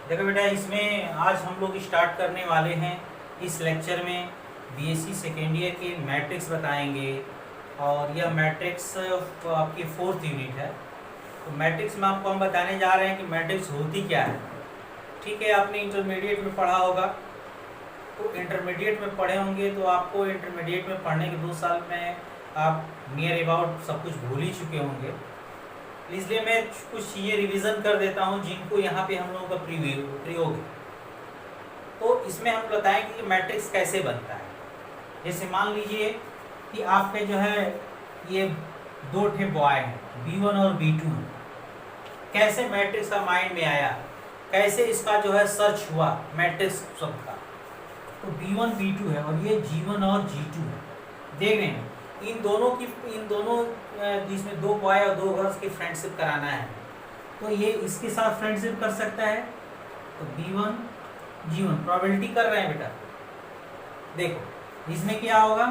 देखो बेटा, इसमें आज हम लोग स्टार्ट करने वाले हैं। इस लेक्चर में बीएससी सेकेंड ईयर के मैट्रिक्स बताएंगे और यह मैट्रिक्स आपकी 4th यूनिट है। तो मैट्रिक्स में आपको हम बताने जा रहे हैं कि मैट्रिक्स होती क्या है। ठीक है, आपने इंटरमीडिएट में पढ़ा होगा, तो इंटरमीडिएट में पढ़े होंगे तो आपको इंटरमीडिएट में पढ़ने के 2 साल में आप नियर अबाउट सब कुछ भूल ही चुके होंगे। इसलिए मैं कुछ चीज़ें रिवीजन कर देता हूँ जिनको यहाँ पे हम लोगों का प्रयोग है। तो इसमें हम बताएंगे कि मैट्रिक्स कैसे बनता है। जैसे मान लीजिए कि आपके जो है ये 2 ठे बॉय हैं, B1 और B2। कैसे मैट्रिक्स का माइंड में आया, कैसे इसका जो है सर्च हुआ मैट्रिक्स शब्द का। तो B1 B2 है और ये G1 और G2 है। देख रहे हैं इन दोनों जिसमें 2 बॉय और 2 गर्ल्स की फ्रेंडशिप कराना है, तो ये इसके साथ फ्रेंडशिप कर सकता है। तो B1 G1 प्रोबेबिलिटी कर रहे हैं बेटा। देखो इसमें क्या होगा,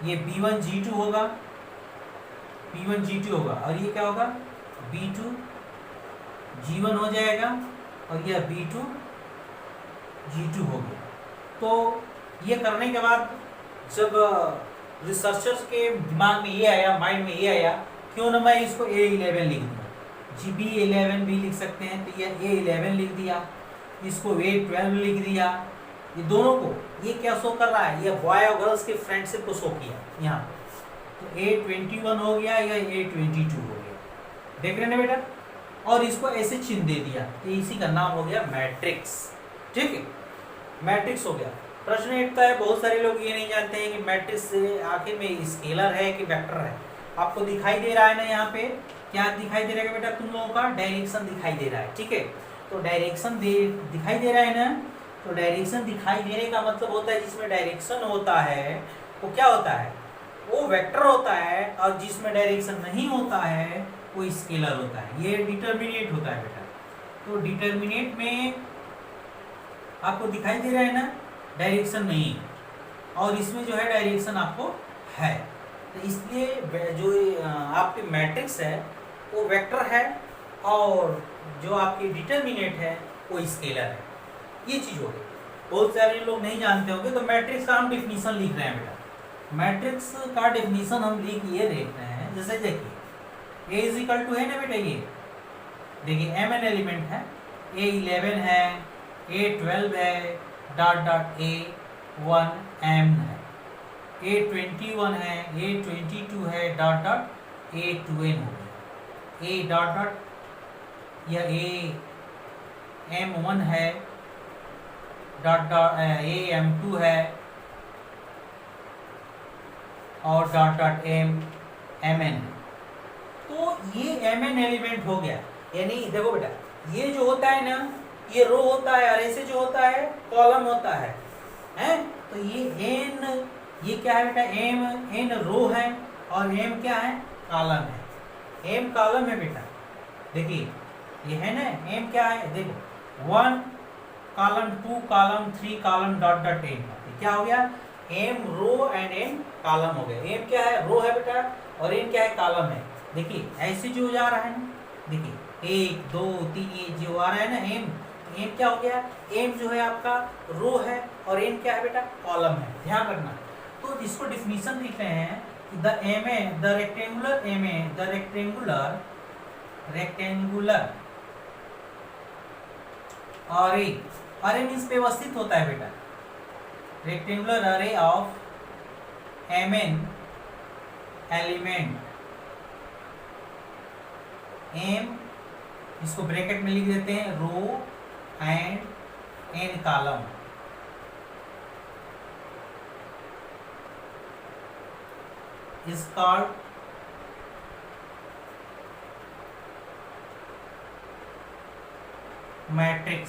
ये B1 G2 होगा, B1 G2 होगा और ये क्या होगा B2 G1 हो जाएगा और यह B2 G2 हो गया। तो ये करने के बाद जब रिसर्चर्स के दिमाग में ये आया, माइंड में ये आया, क्यों ना मैं इसको A11 लिख दूँ, B11 भी लिख सकते हैं। तो ये A11 लिख दिया, इसको A12 लिख दिया। ये दोनों को ये क्या शो कर रहा है, ये बॉय और गर्ल्स के फ्रेंडशिप को शो किया यहाँ। तो A21 हो गया या A22 हो गया, देख रहे हैं बेटा। और इसको ऐसे चिन्ह दे दिया, तो इसी का नाम हो गया मैट्रिक्स। ठीक है, मैट्रिक्स हो गया। प्रश्न उठता है, बहुत सारे लोग ये नहीं जानते हैं कि मैट्रिक्स आखिर में स्केलर है कि वेक्टर है। आपको दिखाई दे रहा है ना, यहाँ पे क्या दिखाई दे रहा है बेटा, तुम लोगों का डायरेक्शन दिखाई दे रहा है। ठीक है, तो डायरेक्शन दिखाई दे रहा है ना। तो डायरेक्शन दिखाई देने का मतलब होता है जिसमें डायरेक्शन होता है वो क्या होता है, वो वेक्टर होता है, और जिसमें डायरेक्शन नहीं होता है वो स्केलर होता है। ये डिटर्मिनेट होता है बेटा। तो डिटर्मिनेट में आपको दिखाई दे रहा है ना, डायरेक्शन नहीं, और इसमें जो है डायरेक्शन आपको है। तो इसलिए जो आपकी मैट्रिक्स है वो वेक्टर है और जो आपकी डिटर्मिनेट है वो स्केलर है। ये चीज़ हो गई, बहुत सारे लोग नहीं जानते होंगे। तो मैट्रिक्स का हम डिफिनीशन लिख रहे हैं बेटा। मैट्रिक्स का डिफिनीशन हम लिख ये देख रहे हैं, जैसे देखिए A इजिकल टू है ना बेटा, ये देखिए Mn एलिमेंट है, A11 है, A12 है, डॉट डॉट A1 M है, A21 है, A22 है, डॉट डॉट A2N हो गया, A डॉट डॉट यह AM1 है, डॉट डॉट AM2 है और डॉट डॉट MN। तो ये Mn एलिमेंट हो गया। यानी देखो बेटा, ये जो होता है ना, ये रो होता है और ऐसे जो होता है कॉलम होता है, हैं? तो ये n, ये क्या है बेटा, n रो है और m क्या है, कॉलम है। m कॉलम है बेटा, देखिए ये है ना, m क्या है, देखो 1 column 2 column 3 column dot dot n। क्या हो गया, m row and n column हो गया। m क्या है, रो है बेटा, और n क्या है, कॉलम है। देखिए ऐसे जो जा रहा है ना, देखिए 1 2 3 ये जो आ रहा है ना m, एम क्या हो गया, एम जो है आपका रो है और एम क्या है बेटा, कॉलम है। ध्यान रखना। तो इसको डिफिनीशन लिख रहे हैं कि the M A the rectangular M A the rectangular array means व्यवस्थित होता है बेटा। Rectangular array of M N element M, इसको ब्रैकेट में लिख देते हैं, row and N column is called matrix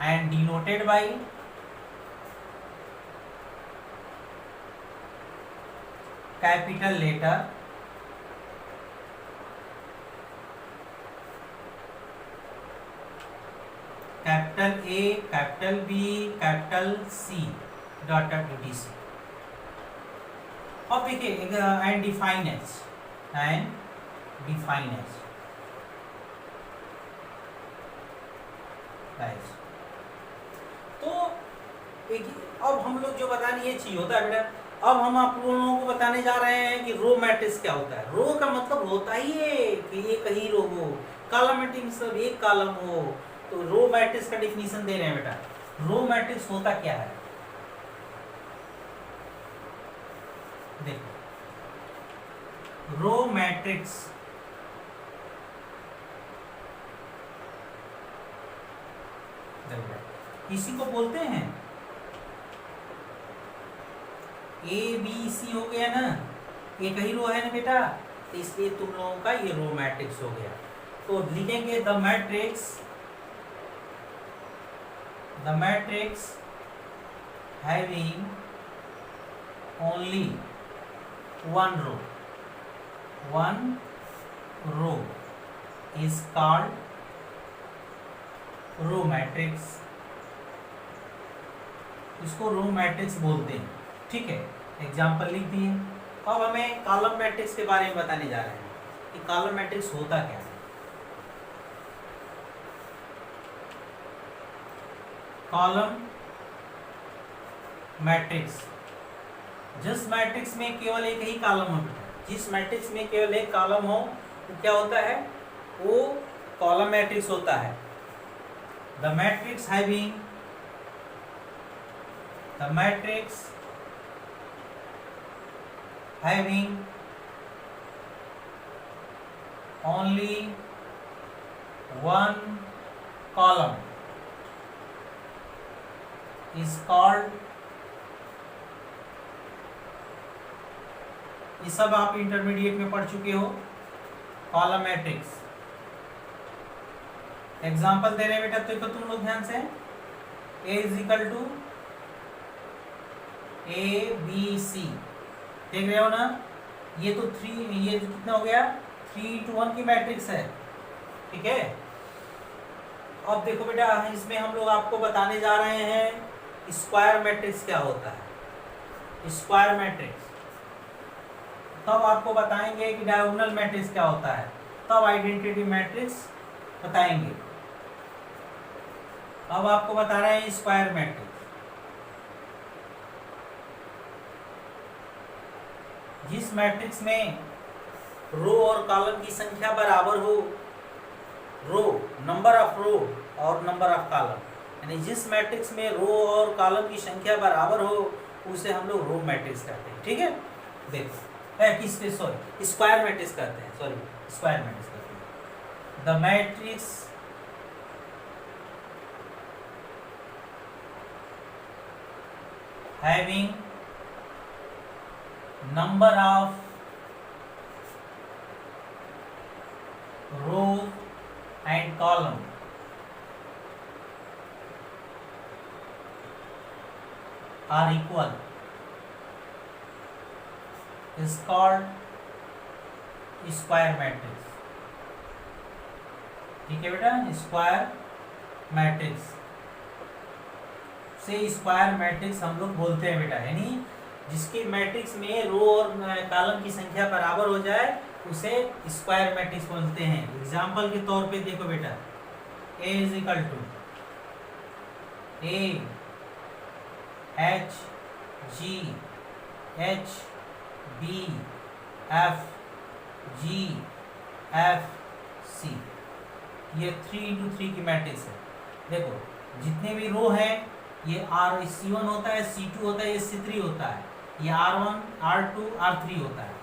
and denoted by capital letter capital A, capital B, capital C dot dot etc। अब देखिए एंड डिफाइन एज गाइस। तो एक अब हम लोग जो बताने ये चीज होता है बेटा, अब हम आप लोगों को बताने जा रहे हैं कि रो मैट्रिक्स क्या होता है। रो का मतलब होता ही है कि एक ही रो हो, कॉलम मैट्रिक्स सब एक कॉलम हो, तो रो मैट्रिक्स का डिफिनीशन दे रहे हैं बेटा। रो मैट्रिक्स होता क्या है, देखो रो मैट्रिक्स इसी को बोलते हैं ए बी सी हो गया ना, एक ही रो है ना बेटा, तो इसलिए तुम लोगों का ये रो मैट्रिक्स हो गया। तो लिखेंगे the matrix having only one row is called row matrix. इसको रो मैट्रिक्स बोलते हैं, ठीक है। एग्जाम्पल लिख दिए। अब हमें कॉलम मैट्रिक्स के बारे में बताने जा रहे हैं कि कॉलम मैट्रिक्स होता क्या है। कॉलम मैट्रिक्स, जिस मैट्रिक्स में केवल एक ही कॉलम हो, जिस मैट्रिक्स में केवल एक कॉलम हो तो क्या होता है, वो कॉलम मैट्रिक्स होता है। The matrix having only one column is called, ये सब आप इंटरमीडिएट में पढ़ चुके हो, कॉलम मैट्रिक्स। एग्जाम्पल दे रहे हैं बेटा, तो तुम लोग ध्यान से, A is equal to ABC, देख रहे हो ना, ये तो 3, ये कितना हो गया, 3:1 की मैट्रिक्स है, ठीक है। अब देखो बेटा, इसमें हम लोग आपको बताने जा रहे हैं स्क्वायर मैट्रिक्स क्या होता है। स्क्वायर मैट्रिक्स तब आपको बताएंगे कि डायगोनल मैट्रिक्स क्या होता है, तब आइडेंटिटी मैट्रिक्स बताएंगे। अब आपको बता रहे हैं स्क्वायर मैट्रिक्स। जिस मैट्रिक्स में रो और कॉलम की संख्या बराबर हो, रो नंबर ऑफ रो और नंबर ऑफ कॉलम, यानी जिस मैट्रिक्स में रो और कॉलम की संख्या बराबर हो उसे हम लोग रो मैट्रिक्स कहते हैं, ठीक है। देखो किसके, सॉरी स्क्वायर मैट्रिक्स कहते हैं, सॉरी स्क्वायर मैट्रिक्स कहते हैं। The matrix having number of rows and column are equal is called square matrix, ठीक है बेटा। स्क्वायर मैट्रिक्स से स्क्वायर मैट्रिक्स हम लोग बोलते हैं बेटा, यानी जिसके मैट्रिक्स में रो और कॉलम की संख्या बराबर हो जाए उसे स्क्वायर मैट्रिक्स बोलते हैं। एग्जाम्पल के तौर पे देखो बेटा, A is equal to A H G H B F G F C, ये 3x3 की मैट्रिक्स है। देखो जितने भी रो हैं ये C1 होता है, C2 होता है, ये C3 होता है, ये R1 R2 R3 होता है।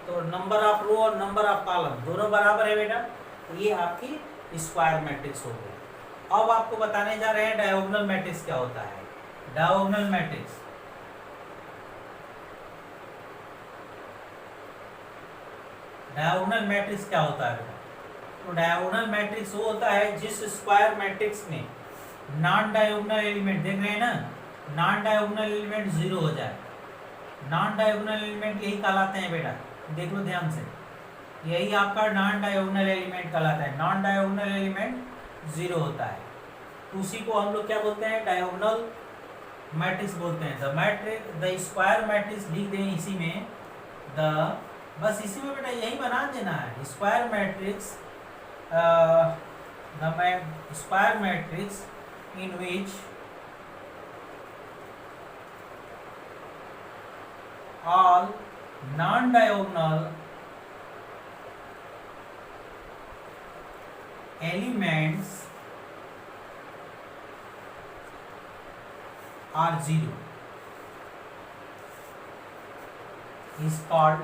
तो नंबर ऑफ रो और नंबर ऑफ कॉलम दोनों बराबर है बेटा, तो ये आपकी स्क्वायर मैट्रिक्स हो गई। अब आपको बताने जा रहे हैं डायगोनल मैट्रिक्स क्या होता है। डायगोनल मैट्रिक्स, डायगोनल मैट्रिक्स क्या होता है? तो डायगोनल मैट्रिक्स वो होता है जिस स्क्वायर मैट्रिक्स में नॉन डायगोनल एलिमेंट, देख रहे हैं ना, नॉन डायगोनल एलिमेंट 0 हो जाए। नॉन डायगोनल एलिमेंट यही कहलाते हैं बेटा, देख लो ध्यान से, यही आपका नॉन डायगोनल एलिमेंट कहलाता है। नॉन डायगोनल एलिमेंट 0 होता है, तो उसी को हम लोग क्या बोलते हैं, डायगोनल मैट्रिक्स बोलते हैं। The matrix, the square matrix लिख दें इसी में, द, बस इसी में बेटा यही बना देना है। Square matrix, the square matrix in which all non-diagonal elements are zero is called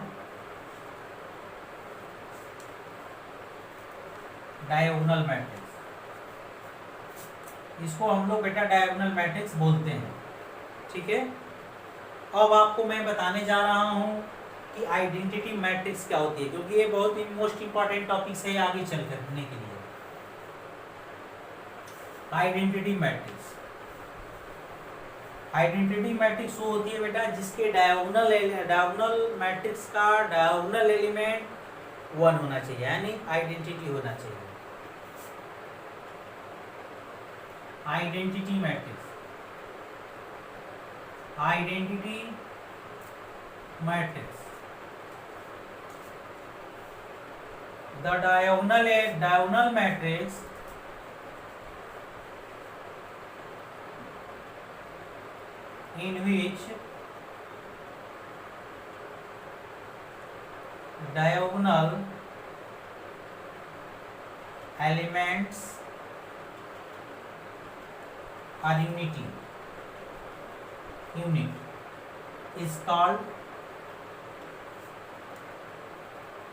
diagonal matrix. इसको हम लोग बेटा डायगोनल मैट्रिक्स बोलते हैं, ठीक है। अब आपको मैं बताने जा रहा हूं कि आइडेंटिटी मैट्रिक्स क्या होती है, क्योंकि ये बहुत ही मोस्ट इंपॉर्टेंट टॉपिक है आगे चल करने के लिए। आइडेंटिटी मैट्रिक्स, आइडेंटिटी मैट्रिक्स वो होती है बेटा जिसके डायगोनल मैट्रिक्स का डायगोनल एलिमेंट 1 होना चाहिए, यानी आइडेंटिटी होना चाहिए। Identity matrix, identity matrix, the diagonal matrix in which diagonal elements are unit is called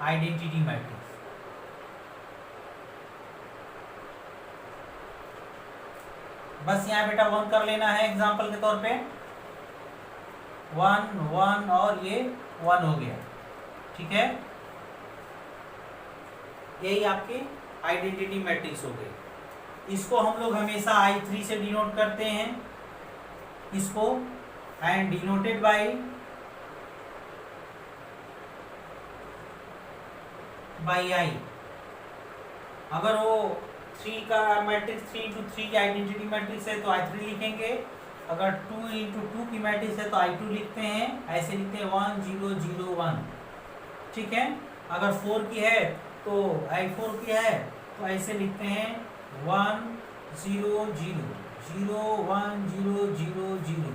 identity matrix। बस यहाँ बेटा 1 कर लेना है एग्जांपल के तौर पे, 1 1 और ये 1 हो गया, ठीक है। यही आपकी आइडेंटिटी मैट्रिक्स हो गई। इसको हम लोग हमेशा I3 से डिनोट करते हैं इसको, एंड डिनोटेड बाय I। अगर वो 3 का मैट्रिक्स 3 into 3 की आइडेंटिटी मैट्रिक्स है तो I3 लिखेंगे, अगर 2 into 2 की मैट्रिक्स है तो I2 लिखते हैं, ऐसे लिखते हैं 1 0 0 1, ठीक है। अगर 4 की है तो I4 की है तो ऐसे लिखते हैं 1 0 0 0 1 0 0 0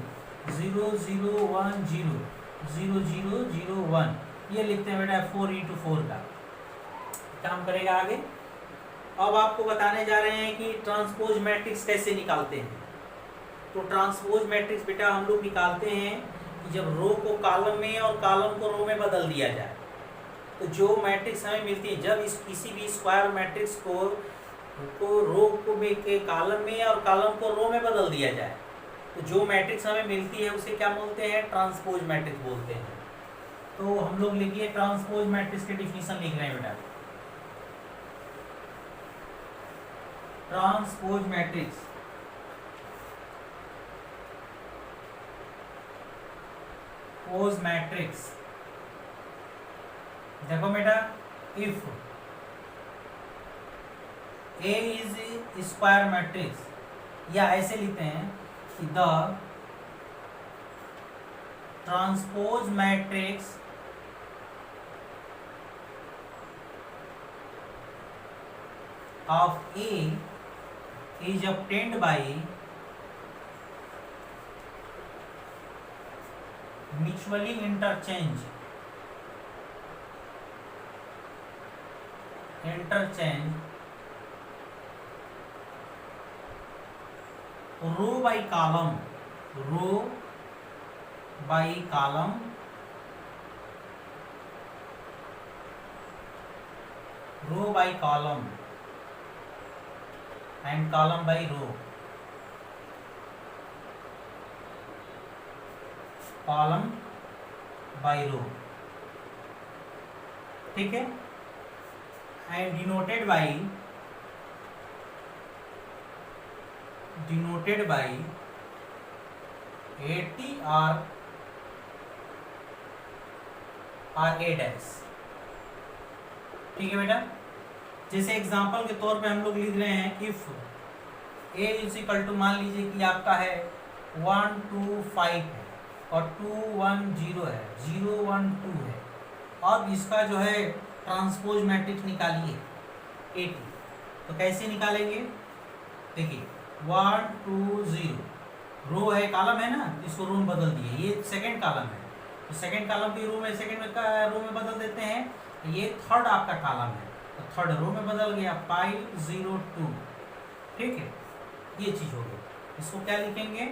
0 0 1 0 0 0 0 1, ये लिखते हैं बेटा 4 into 4 का काम करेगा आगे। अब आपको बताने जा रहे हैं कि ट्रांसपोज मैट्रिक्स कैसे निकालते हैं। तो ट्रांसपोज मैट्रिक्स बेटा हम लोग निकालते हैं कि जब रो को कॉलम में और कॉलम को रो में बदल दिया जाए, तो जो मैट्रिक्स हमें मिलती है, जब इस किसी भी स्क्वायर मैट्रिक्स को रो को के कॉलम में और कॉलम को रो में बदल दिया जाए, तो जो मैट्रिक्स हमें मिलती है उसे क्या बोलते हैं, ट्रांसपोज मैट्रिक्स बोलते हैं। तो हम लोग लिखिए ट्रांसपोज मैट्रिक्स के डिफिनीशन लिख रहे हैं बेटा। ट्रांसपोज मैट्रिक्स पोज मैट्रिक्स, देखो बेटा, if A is square matrix, या ऐसे लिखते हैं कि the transpose matrix of A is obtained by mutually interchange row by column and column by row, column by row, ठीक है। and denoted by AT or A dash, ठीक है बेटा। जैसे एग्जांपल के तौर पे हम लोग लिख रहे हैं if A is equal to, मान लीजिए कि आपका है 1 2 5 है और 2 1 0 है, 0 1 2 है। अब इसका जो है ट्रांसपोज मैट्रिक्स निकालिए 80, तो कैसे निकालेंगे, देखिए 1 2 0, रो है कॉलम है ना, इसको रो में बदल दिए, ये सेकंड कॉलम है तो सेकंड कॉलम भी रो में सेकंड रो में बदल देते हैं। ये थर्ड आपका कॉलम है तो थर्ड रो में बदल गया 5 0 2, ठीक है, ये चीज हो गई। इसको क्या लिखेंगे,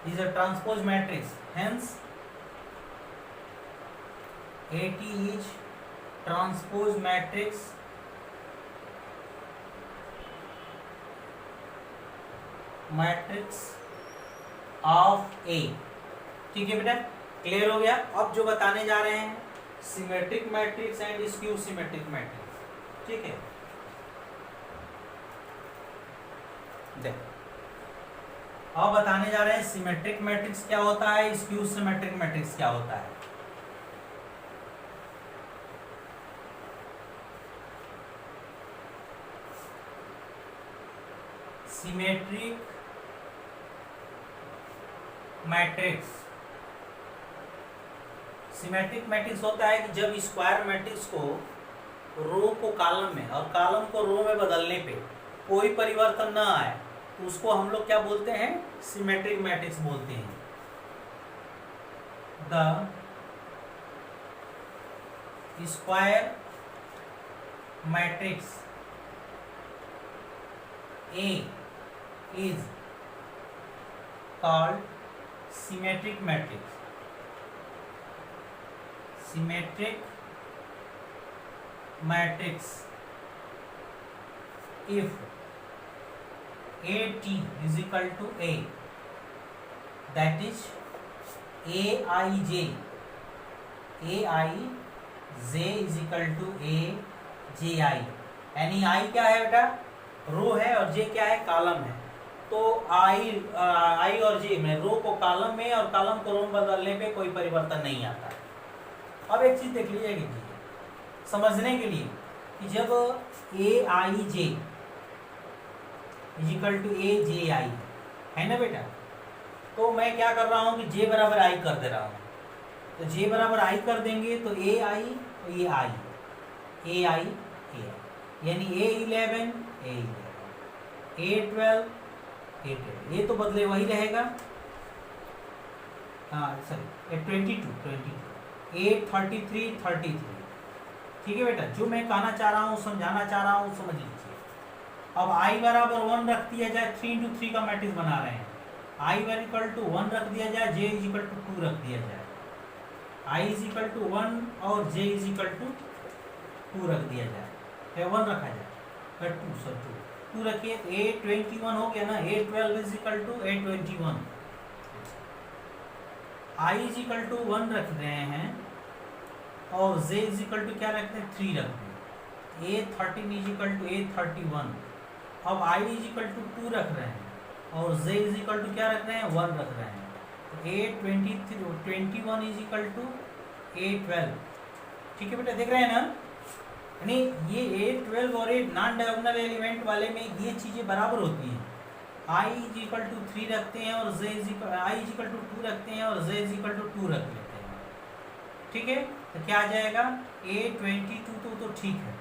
is a transpose matrix, hence AT is transpose matrix of A. ठीक है बेटा, क्लियर हो गया। अब जो बताने जा रहे हैं symmetric matrix and skew symmetric matrix, ठीक है। देखो अब बताने जा रहे हैं सिमेट्रिक मैट्रिक्स क्या होता है, स्क्यू सिमेट्रिक मैट्रिक्स क्या होता है। सिमेट्रिक मैट्रिक्स, सिमेट्रिक मैट्रिक्स होता है कि जब स्क्वायर मैट्रिक्स को रो को कॉलम में और कॉलम को रो में बदलने पे कोई परिवर्तन ना आए तो उसको हम लोग क्या बोलते हैं, सिमेट्रिक मैट्रिक्स बोलते हैं। The square matrix A is called symmetric matrix. Symmetric matrix if AT is equal to A, that is AIJ is equal to AJI, यानी I क्या है बेटा, रो है, और J क्या है, कॉलम है। तो I और J में रो को कॉलम में और कॉलम को रो में बदलने पे कोई परिवर्तन नहीं आता। अब एक चीज देख लीजिए समझने के लिए कि जब AIJ इजिकल टू AJI है ना बेटा, तो मैं क्या कर रहा हूँ कि J बराबर I कर दे रहा हूँ। तो J बराबर I कर देंगे तो AI ये I, AI यानी A11 A12 A12, ये तो बदले वही रहेगा। हाँ सॉरी 22 A33 33, ठीक है बेटा। जो मैं कहना चाह रहा हूँ, समझाना चाह रहा हूँ, समझ लीजिए। अब I बराबर 1 रख दिया जाए, 3 into 3 का मैट्रिक्स बना रहे हैं। I इक्वल टू 1 रख दिया जाए, J इज इक्वल टू 2 रख दिया जाए। I इज इक्वल टू 1 और J इज इक्वल टू 2 रख दिया जाए, 1 रखा जाए, 2 रखिए तो A21 हो गया ना। A12 is equal to A21। I is equal to 1 रख रहे हैं और J इज इक्वल टू क्या रखते हैं, 3 रखते हैं। A13 is equal to A31। अब I इज इक्वल टू 2 रख रहे हैं और J इज इक्वल टू क्या रख रहे हैं, 1 रख रहे हैं। तो A21 is equal to A12, ठीक है बेटा, देख रहे हैं ना। यानी ये A12 और A नॉन डायगोनल एलिमेंट वाले में ये चीज़ें बराबर होती हैं। I इज इक्वल टू 3 रखते हैं और I इज इक्वल टू 2 रखते हैं और J इज इक्वल टू 2 रख लेते हैं, ठीक है। तो क्या आ जाएगा A22 तो ठीक है।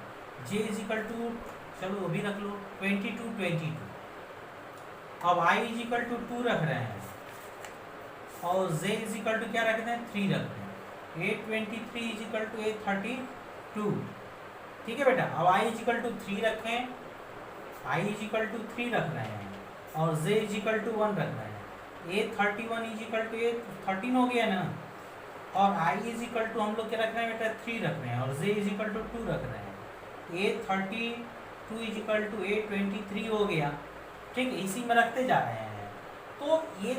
J इज इक्वल टू, चलो वो भी रख लो, 22। अब I इज इक्वल टू 2 रख रहे हैं और J इज इक्वल टू क्या रखते हैं, 3 रखते हैं। A23 is equal to A32, ठीक है बेटा। अब I इज इक्वल टू 3 रखें, I इज इक्वल टू 3 रख रहे हैं और J इज इक्वल टू 1 रख रहे हैं। A31 is equal to A13 हो गया ना, और I इज इक्वल टू हम लोग क्या रख रहे हैं बेटा, 3 रख रहे हैं और J इज इक्वल टू 2 रख रहे हैं। A32 is equal to A23 हो गया, ठीक है। इसी में रखते जा रहे हैं। तो ये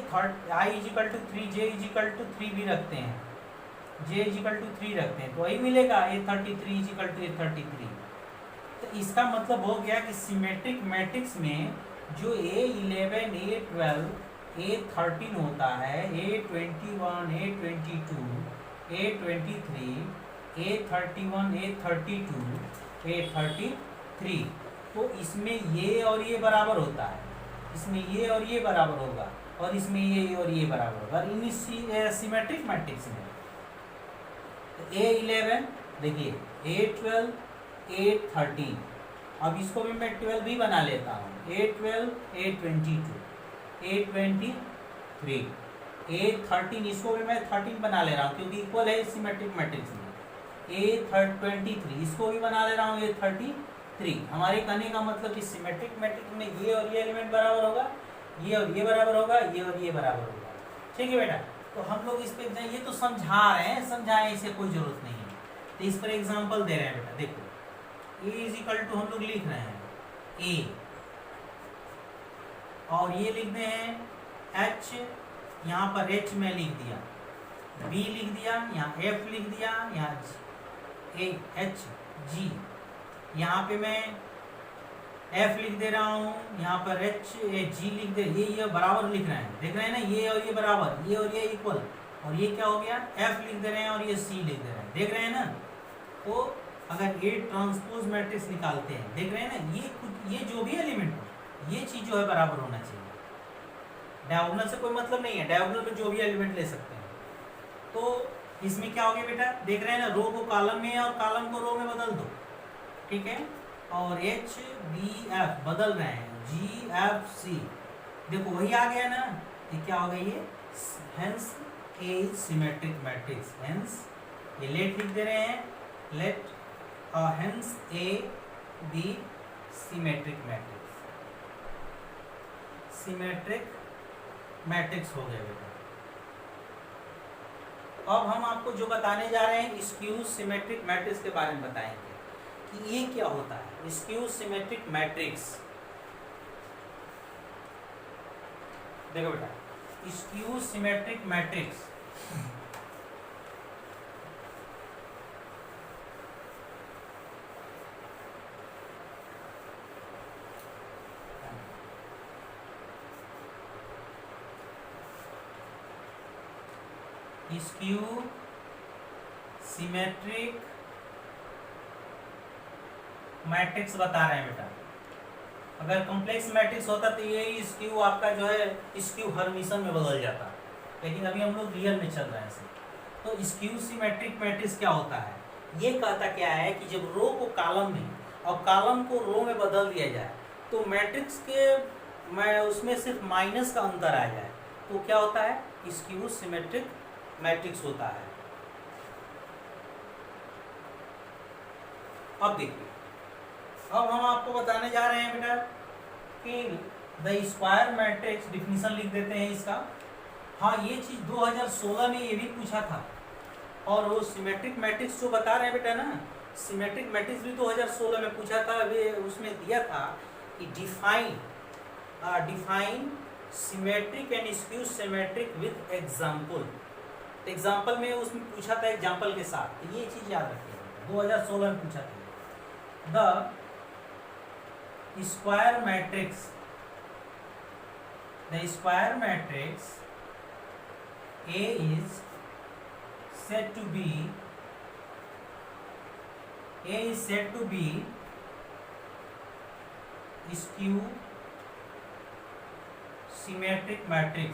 I is equal to 3, J is equal to 3 भी रखते हैं, J इज इक्वल टू 3 रखते हैं, तो वही मिलेगा A33 is equal to A33। तो इसका मतलब हो गया कि सिमेट्रिक मैट्रिक्स में जो A11 A12 A13 होता है, A21 A22 A23 A31 A32 A33, तो इसमें ये और ये बराबर होता है, इसमें ये और ये बराबर होगा और इसमें ये और ये बराबर होगा इन सिमेट्रिक मैट्रिक्स में। तो A11 देखिए, A12 A13 अब इसको भी मैं 12 भी बना लेता हूँ, A12, A22, A23, A13, इसको भी मैं 13 बना ले रहा हूँ क्योंकि इक्वल है सिमेट्रिक मैट्रिक्स में। A23 इसको भी बना ले रहा हूँ, A33। हमारे कहने का मतलब कि सिमेट्रिक मैट्रिक्स में ये और ये एलिमेंट बराबर होगा, ये और ये बराबर होगा, ये और ये बराबर होगा। ठीक है बेटा, तो हम लोग इस पे ये तो समझा रहे हैं, समझाएं इसे कोई जरूरत नहीं है। तो इस पर एग्जांपल दे रहे हैं बेटा, देखो A इज इक्वल टू हम लोग लिख रहे हैं A, और ये लिख रहे हैं H, यहाँ पर H में लिख दिया, B लिख दिया, यहाँ F लिख दिया, यहाँ H G, यहाँ पे मैं F लिख दे रहा हूँ, यहाँ पर H G लिख दे, ये बराबर लिख रहे हैं, देख रहे हैं ना, ये और ये बराबर, ये और ये इक्वल, और ये क्या हो गया, F लिख दे रहे हैं और ये C लिख दे रहे हैं, देख रहे हैं ना। तो अगर ये ट्रांसपोज मैट्रिक्स निकालते हैं, देख रहे हैं ना, ये जो भी एलिमेंट हो, ये चीज जो है बराबर होना चाहिए। डायगोनल से कोई मतलब नहीं है, डायगोनल में जो भी एलिमेंट ले सकते हैं। तो इसमें क्या हो गया बेटा, देख रहे हैं ना, रो को कॉलम में और कॉलम को रो में बदल दो, ठीक है, और H B F बदल रहे हैं, G F C, देखो वही आ गया ना, ये क्या हो गया, ये hence a symmetric matrix, hence ये लेट लिख दे रहे हैं, let hence A be symmetric matrix, symmetric matrix हो गया बेटा। अब हम आपको जो बताने जा रहे हैं स्क्यू सिमेट्रिक मैट्रिक्स के बारे में बताएंगे कि ये क्या होता है स्क्यू सिमेट्रिक मैट्रिक्स। देखो बेटा, skew symmetric matrix skew symmetric matrix बता रहे हैं बेटा। अगर कॉम्प्लेक्स मैट्रिक्स होता तो ये स्क्यू आपका जो है स्क्यू हर्मिशन में बदल जाता, लेकिन अभी हम लोग रियल में चल रहे हैं। तो स्क्यू सिमेट्रिक मैट्रिक्स क्या होता है, ये कहता क्या है कि जब रो को कॉलम में और कॉलम को रो में बदल दिया जाए तो मैट्रिक्स के उसमें सिर्फ माइनस का अंतर आ जाए तो क्या होता है स्क्यू सिमेट्रिक मैट्रिक्स होता है। अब देखिए, अब हम आपको बताने जा रहे हैं बेटा कि द स्क्वायर मैट्रिक्स, डिफिनीशन लिख देते हैं इसका। हाँ, ये चीज 2016 में ये भी पूछा था, और वो सिमेट्रिक मैट्रिक्स जो बता रहे हैं बेटा ना, सिमेट्रिक मैट्रिक्स भी 2016 में पूछा था। वे उसमें दिया था कि define symmetric and skew symmetric with example. Example में उसमें पूछा था एग्जाम्पल के साथ, तो ये चीज याद रखिएगा, 2016 में पूछा था। The square matrix, the square matrix A is said to be skew symmetric matrix।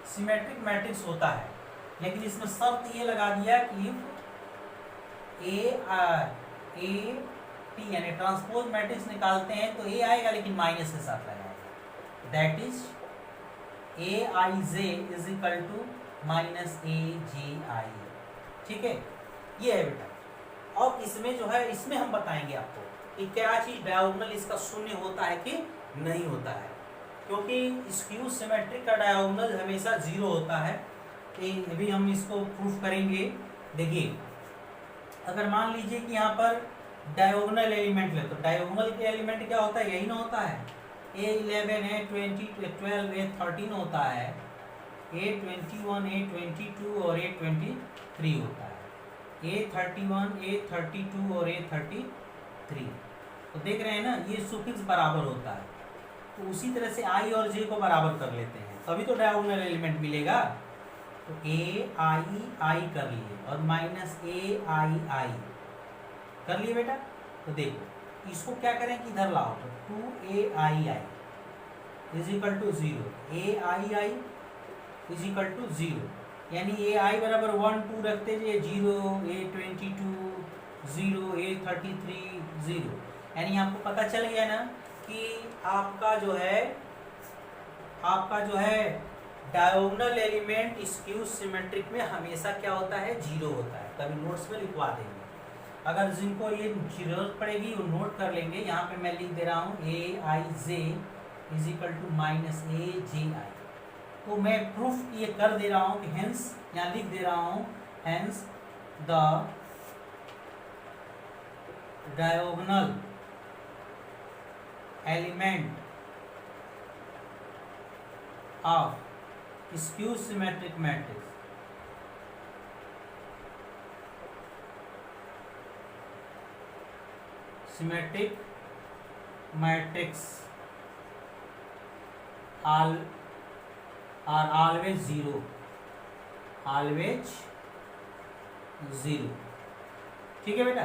Symmetric matrix होता है, लेकिन इसमें शर्त ये लगा दिया कि टी यानी ट्रांसपोज मैट्रिक्स निकालते हैं तो ए आएगा लेकिन माइनस के साथ लगाएगा, that is AIJ is equal to minus AJI। ठीक है, ये है बेटा। अब इसमें जो है, इसमें हम बताएंगे आपको कि क्या चीज डायगोनल इसका शून्य होता है कि नहीं होता है, क्योंकि स्क्यू सिमेट्रिक का डायगोनल हमेशा 0 होता है। अभी हम इसको प्रूफ करेंगे। देखिए, अगर मान लीजिए कि यहाँ पर डायगोनल एलिमेंट ले, तो डायगोनल के एलिमेंट क्या होता है, यही ना होता है, A11 A20 A12 A13 होता है, A21 A22 और A23 होता है, A31 A32 और A33। तो देख रहे हैं ना, ये सुफिक्स बराबर होता है, तो उसी तरह से I और J को बराबर कर लेते हैं, तभी तो डायगोनल एलिमेंट मिलेगा। तो AII कर लिए और माइनस AII कर लिए बेटा। तो देखो, इसको क्या करें कि इधर लाओ, तो 2AII is equal to 0, AII is equal to 0, यानी ए आई बराबर 1 2 रखते जाइए, 0 A22 0 A33 0। यानी आपको पता चल गया ना कि आपका जो है डायगोनल एलिमेंट स्क्यू सिमेट्रिक में हमेशा क्या होता है, 0 होता है। कभी नोट्स में लिखवा देंगे, अगर जिनको ये जरूरत पड़ेगी वो नोट कर लेंगे। यहाँ पे मैं लिख दे रहा हूँ AIJ is equal to minus AJI। तो मैं प्रूफ ये कर दे रहा हूँ कि हेंस, यहाँ लिख दे रहा हूँ hence the diagonal element of skew symmetric matrix symmetric matrix are always zero, always zero. ठीक है बेटा,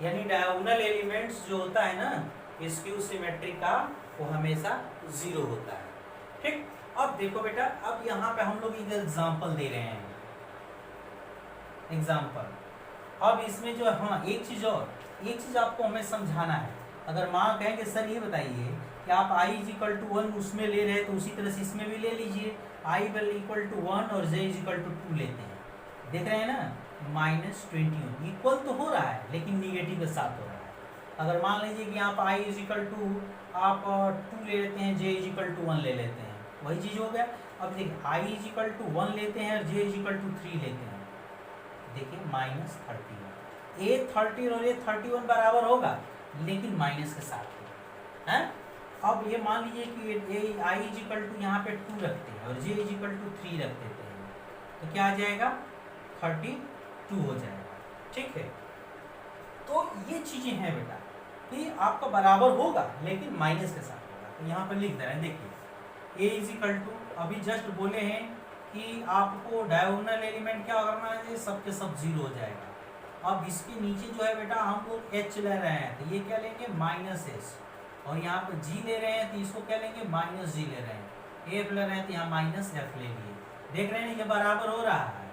यानी डायगोनल एलिमेंट्स जो होता है ना स्क्यू सिमेट्रिक का, वो हमेशा 0 होता है। ठीक, अब देखो बेटा, अब यहाँ पे हम लोग एक एग्जाम्पल दे रहे हैं, एग्जाम्पल। अब इसमें जो हाँ एक चीज़ आपको हमें समझाना है। अगर माँ कहेंगे सर ये बताइए कि आप i इज इक्वल टू 1 उसमें ले रहे हैं, तो उसी तरह से इसमें भी ले लीजिए, i इक्वल टू 1 और j इज इक्वल टू 2 लेते हैं। देख रहे हैं ना, -21 इक्वल तो हो रहा है लेकिन निगेटिव के साथ हो रहा है। अगर मान लीजिए कि आप i इज इक्वल टू आप 2 ले लेते हैं, j इज इक्वल टू 1 ले लेते हैं, वही चीज़ हो गया। अब देखिए i इज इक्वल टू 1 लेते हैं और j इज इक्वल टू 3 लेते हैं, देखिए -31। A30 और A31 बराबर होगा लेकिन माइनस के साथ है। अब ये मान लीजिए कि i इज इक्वल टू यहाँ पे 2 रखते हैं और j इज इक्वल टू 3 रख देते हैं, तो क्या आ जाएगा, 32 हो जाएगा। ठीक है, तो ये चीज़ें हैं बेटा कि आपका बराबर होगा लेकिन माइनस के साथ होगा। तो यहाँ पर लिख दे रहे हैं, देखिए a इज इक्वल टू, अभी जस्ट बोले हैं कि आपको डायगोनल एलिमेंट क्या करना है, सब के सब 0 हो जाएगा। अब इसके नीचे जो है बेटा हम लोग h ले रहे हैं, तो ये क्या लेंगे, -s, और यहाँ पर g ले रहे हैं तो इसको क्या लेंगे, -g ले रहे हैं, f ले रहे हैं तो यहाँ -f ले लिए। देख रहे हैं ये बराबर हो रहा है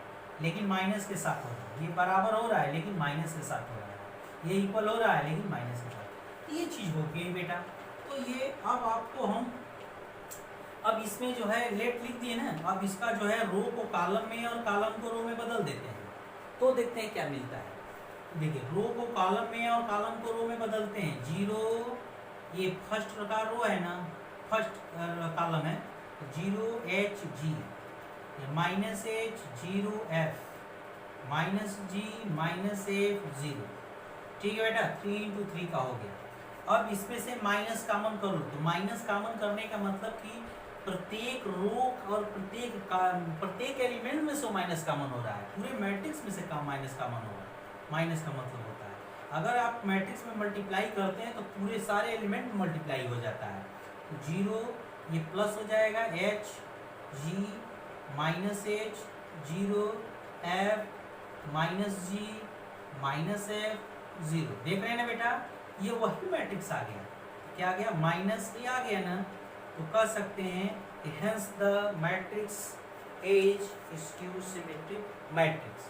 लेकिन माइनस के साथ हो रहा है, ये बराबर हो रहा है लेकिन माइनस के साथ हो रहा है, ये इक्वल हो रहा है लेकिन माइनस के साथ, ये चीज़ होती है बेटा। तो ये अब आपको हम अब इसमें जो है लेट लिख दिए ना, अब इसका जो है रो को कॉलम में और कॉलम को रो में बदल देते हैं, तो देखते हैं क्या मिलता है। देखिए रो को कॉलम में और कॉलम को रो में बदलते हैं, 0 ये फर्स्ट का रो है ना, फर्स्ट कॉलम है, 0HG, -H 0F, -G -F 0। ठीक है बेटा, 3 × 3 का हो गया। अब इसमें से माइनस कॉमन करो, तो माइनस कॉमन करने का मतलब कि प्रत्येक रो और प्रत्येक एलिमेंट में से माइनस कॉमन हो रहा है, पूरे मैट्रिक्स में से माइनस कॉमन हो रहा है। माइनस का मतलब होता है अगर आप मैट्रिक्स में मल्टीप्लाई करते हैं तो पूरे सारे एलिमेंट मल्टीप्लाई हो जाता है, तो 0 ये प्लस हो जाएगा, H G -H 0 F -G -F 0। देख रहे हैं ना बेटा, ये वही मैट्रिक्स आ गया, क्या आ गया, माइनस ये आ गया ना, तो कह सकते हैं कि hence the matrix is skew symmetric matrix.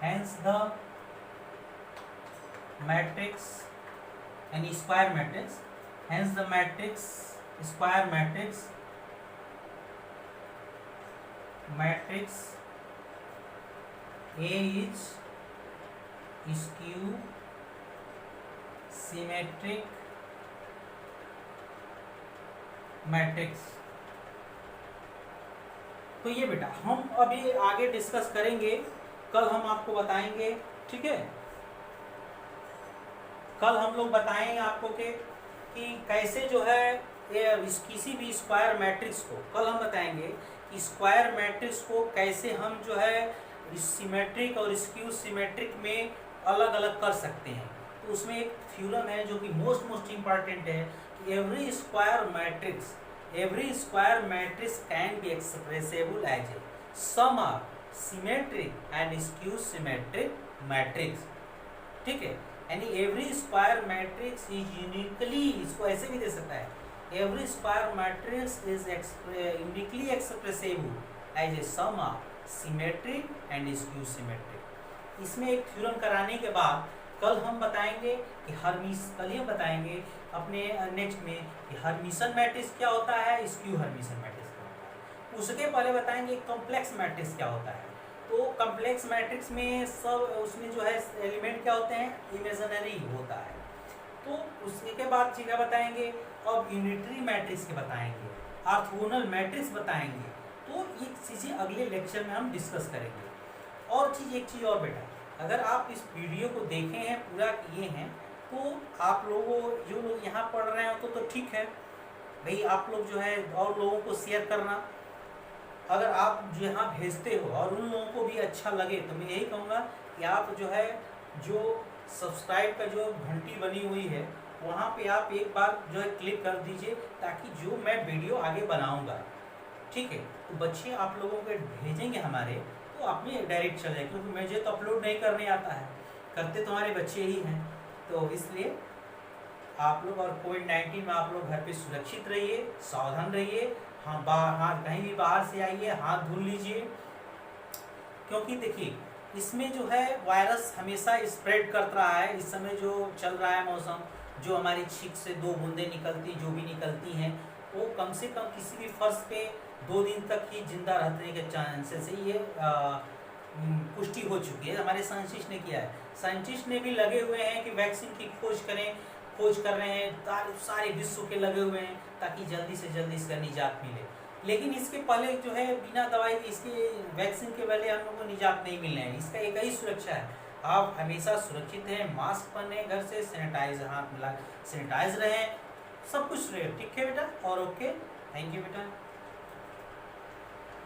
hence the matrix and square matrix, hence the matrix square matrix A is skew symmetric matrix। तो ये बेटा हम अभी आगे डिस्कस करेंगे, कल हम आपको बताएंगे, ठीक है, कल हम लोग बताएंगे आपको कि कैसे जो है किसी भी स्क्वायर मैट्रिक्स को, कल हम बताएंगे कि स्क्वायर मैट्रिक्स को कैसे हम जो है सिमेट्रिक और स्क्यू सिमेट्रिक में अलग अलग कर सकते हैं। तो उसमें एक थ्योरम है जो कि मोस्ट इम्पॉर्टेंट है कि every square matrix can be expressible as a sum of symmetric and skew symmetric matrix. ठीक है, यानी every square matrix is uniquely, इसको ऐसे भी दे सकता है, every square matrix is uniquely expressible as a sum of symmetric and skew symmetric. इसमें एक थ्योरम कराने के बाद कल हम बताएंगे कि कल ही हम बताएंगे अपने नेक्स्ट में कि हर्मिशन मैट्रिक्स क्या होता है, स्क्यू हर्मिशन मैट्रिक्स क्या होता है। उसके पहले बताएंगे कॉम्प्लेक्स मैट्रिक्स क्या होता है। तो कॉम्प्लेक्स मैट्रिक्स में सब उसमें जो है एलिमेंट क्या होते हैं, इमेजिनरी होता है। तो उसके बाद चीज़ें बताएंगे, अब यूनिटरी मैट्रिक्स के बताएंगे, ऑर्थोगोनल मैट्रिक्स बताएंगे। तो ये चीज़ें अगले लेक्चर में हम डिस्कस करेंगे। और एक चीज़ और बेटा, अगर आप इस वीडियो को देखे हैं, पूरा किए हैं, तो आप लोगों जो लोग यहाँ पढ़ रहे हैं तो ठीक है भाई, आप लोग जो है और लोगों को शेयर करना। अगर आप जो यहाँ भेजते हो और उन लोगों को भी अच्छा लगे तो मैं यही कहूँगा कि आप जो है जो सब्सक्राइब का जो घंटी बनी हुई है वहाँ पे आप एक बार जो है क्लिक कर दीजिए, ताकि जो मैं वीडियो आगे बनाऊँगा, ठीक है, तो बच्चे आप लोगों के भेजेंगे हमारे, तो आप में डायरेक्ट चल जाए, क्योंकि मुझे तो अपलोड नहीं करने आता है, करते तो हमारे बच्चे ही हैं। तो इसलिए आप लोग, और कोविड-19 में आप लोग घर पे सुरक्षित रहिए, सावधान रहिए। हाँ, हाँ, कहीं भी बाहर से आइए हाथ धुल लीजिए, क्योंकि देखिए इसमें जो है वायरस हमेशा स्प्रेड करता रहा है। इस समय जो चल रहा है मौसम, जो हमारी छींक से 2 बूंदें निकलती, जो भी निकलती हैं, वो कम से कम किसी भी फर्श पे 2 दिन तक ही जिंदा रहने के चांसेस है, ये पुष्टि हो चुकी है, हमारे साइंटिस्ट ने किया है। साइंटिस्ट ने भी लगे हुए हैं कि वैक्सीन की खोज कर रहे हैं, सारे विश्व के लगे हुए हैं, ताकि जल्दी से जल्दी इसका निजात मिले। लेकिन इसके पहले जो है बिना दवाई के, इसके वैक्सीन के पहले हम लोग को निजात नहीं मिलना है। इसका एक ही सुरक्षा है, आप हमेशा सुरक्षित रहें, मास्क पहने, घर से हाथ मिला सैनिटाइज रहें, सब कुछ रहे, ठीक है बेटा। और ओके, थैंक यू बेटा।